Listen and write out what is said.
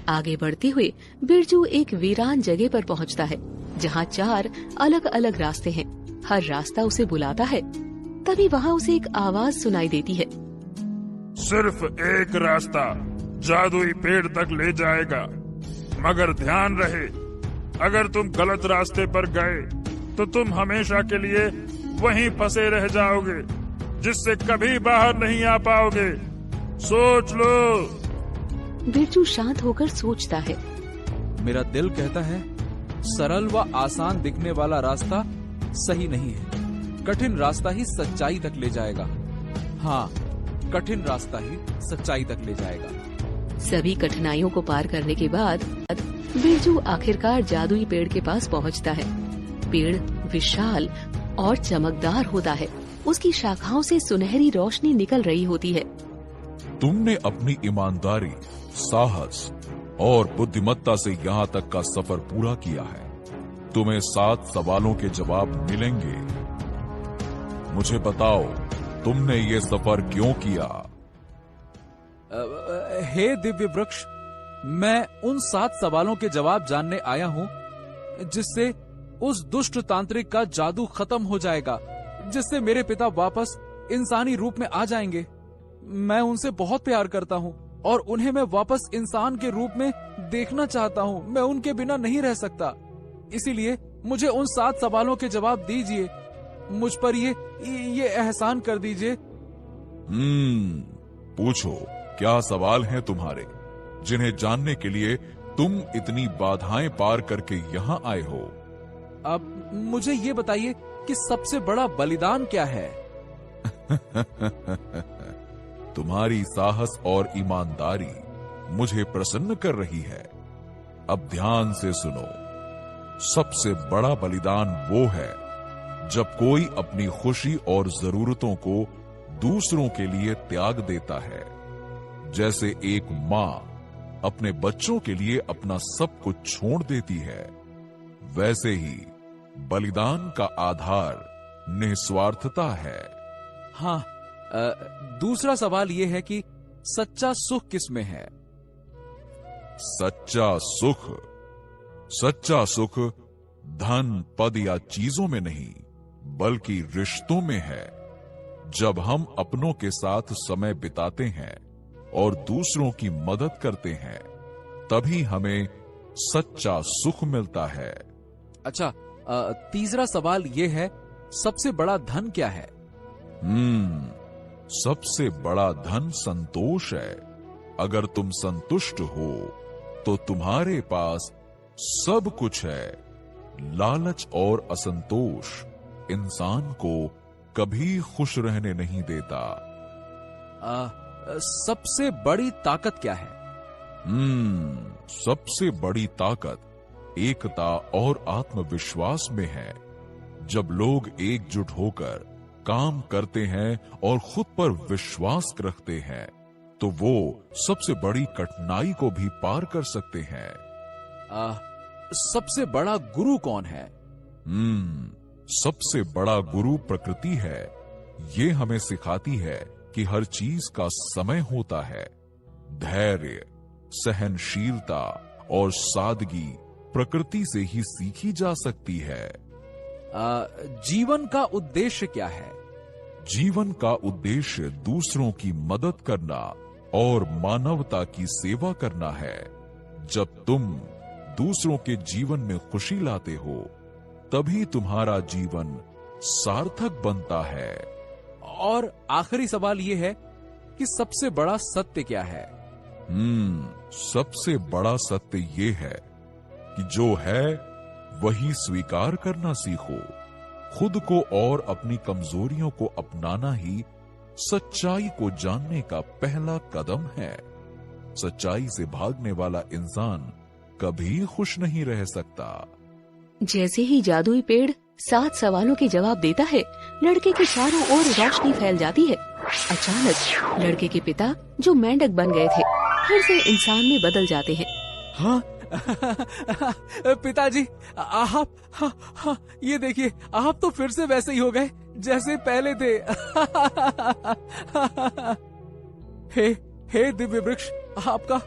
आगे बढ़ते हुए बिरजू एक वीरान जगह पर पहुंचता है, जहां 4 अलग अलग रास्ते हैं। हर रास्ता उसे बुलाता है। तभी वहां उसे एक आवाज सुनाई देती है। सिर्फ एक रास्ता जादुई पेड़ तक ले जाएगा, मगर ध्यान रहे, अगर तुम गलत रास्ते पर गए तो तुम हमेशा के लिए वहीं फंसे रह जाओगे, जिससे कभी बाहर नहीं आ पाओगे। सोच लो। बिरजू शांत होकर सोचता है। मेरा दिल कहता है सरल व आसान दिखने वाला रास्ता सही नहीं है। कठिन रास्ता ही सच्चाई तक ले जाएगा। हाँ, कठिन रास्ता ही सच्चाई तक ले जाएगा। सभी कठिनाइयों को पार करने के बाद बिरजू आखिरकार जादुई पेड़ के पास पहुंचता है। पेड़ विशाल और चमकदार होता है। उसकी शाखाओं से सुनहरी रोशनी निकल रही होती है। तुमने अपनी ईमानदारी, साहस और बुद्धिमत्ता से यहाँ तक का सफर पूरा किया है। तुम्हें 7 सवालों के जवाब मिलेंगे। मुझे बताओ, तुमने ये सफर क्यों किया? हे दिव्य वृक्ष, मैं उन 7 सवालों के जवाब जानने आया हूँ, जिससे उस दुष्ट तांत्रिक का जादू खत्म हो जाएगा, जिससे मेरे पिता वापस इंसानी रूप में आ जाएंगे। मैं उनसे बहुत प्यार करता हूँ और उन्हें मैं वापस इंसान के रूप में देखना चाहता हूँ। मैं उनके बिना नहीं रह सकता। इसीलिए मुझे उन 7 सवालों के जवाब दीजिए। मुझ पर ये एहसान कर दीजिए। पूछो, क्या सवाल हैं तुम्हारे, जिन्हें जानने के लिए तुम इतनी बाधाएं पार करके यहाँ आए हो? अब मुझे ये बताइए कि सबसे बड़ा बलिदान क्या है? तुम्हारी साहस और ईमानदारी मुझे प्रसन्न कर रही है। अब ध्यान से सुनो। सबसे बड़ा बलिदान वो है जब कोई अपनी खुशी और जरूरतों को दूसरों के लिए त्याग देता है। जैसे एक माँ अपने बच्चों के लिए अपना सब कुछ छोड़ देती है, वैसे ही बलिदान का आधार निस्वार्थता है। हाँ, दूसरा सवाल ये है कि सच्चा सुख किसमें है? सच्चा सुख धन, पद या चीजों में नहीं, बल्कि रिश्तों में है। जब हम अपनों के साथ समय बिताते हैं और दूसरों की मदद करते हैं, तभी हमें सच्चा सुख मिलता है। अच्छा, तीसरा सवाल ये है, सबसे बड़ा धन क्या है? सबसे बड़ा धन संतोष है। अगर तुम संतुष्ट हो तो तुम्हारे पास सब कुछ है। लालच और असंतोष इंसान को कभी खुश रहने नहीं देता। सबसे बड़ी ताकत क्या है? सबसे बड़ी ताकत एकता और आत्मविश्वास में है। जब लोग एकजुट होकर काम करते हैं और खुद पर विश्वास रखते हैं, तो वो सबसे बड़ी कठिनाई को भी पार कर सकते हैं। सबसे बड़ा गुरु कौन है? सबसे बड़ा गुरु प्रकृति है। ये हमें सिखाती है कि हर चीज का समय होता है। धैर्य, सहनशीलता और सादगी प्रकृति से ही सीखी जा सकती है। जीवन का उद्देश्य क्या है? जीवन का उद्देश्य दूसरों की मदद करना और मानवता की सेवा करना है। जब तुम दूसरों के जीवन में खुशी लाते हो, तभी तुम्हारा जीवन सार्थक बनता है। और आखिरी सवाल ये है कि सबसे बड़ा सत्य क्या है? सबसे बड़ा सत्य ये है कि जो है वही स्वीकार करना सीखो। खुद को और अपनी कमजोरियों को अपनाना ही सच्चाई को जानने का पहला कदम है। सच्चाई से भागने वाला इंसान कभी खुश नहीं रह सकता। जैसे ही जादुई पेड़ 7 सवालों के जवाब देता है, लड़के के चारों ओर रोशनी फैल जाती है। अचानक लड़के के पिता, जो मेंढक बन गए थे, फिर से इंसान में बदल जाते हैं। हाँ? पिताजी, आप हाँ, ये देखिए, आप तो फिर से वैसे ही हो गए जैसे पहले थे। हे दिव्य वृक्ष, आपका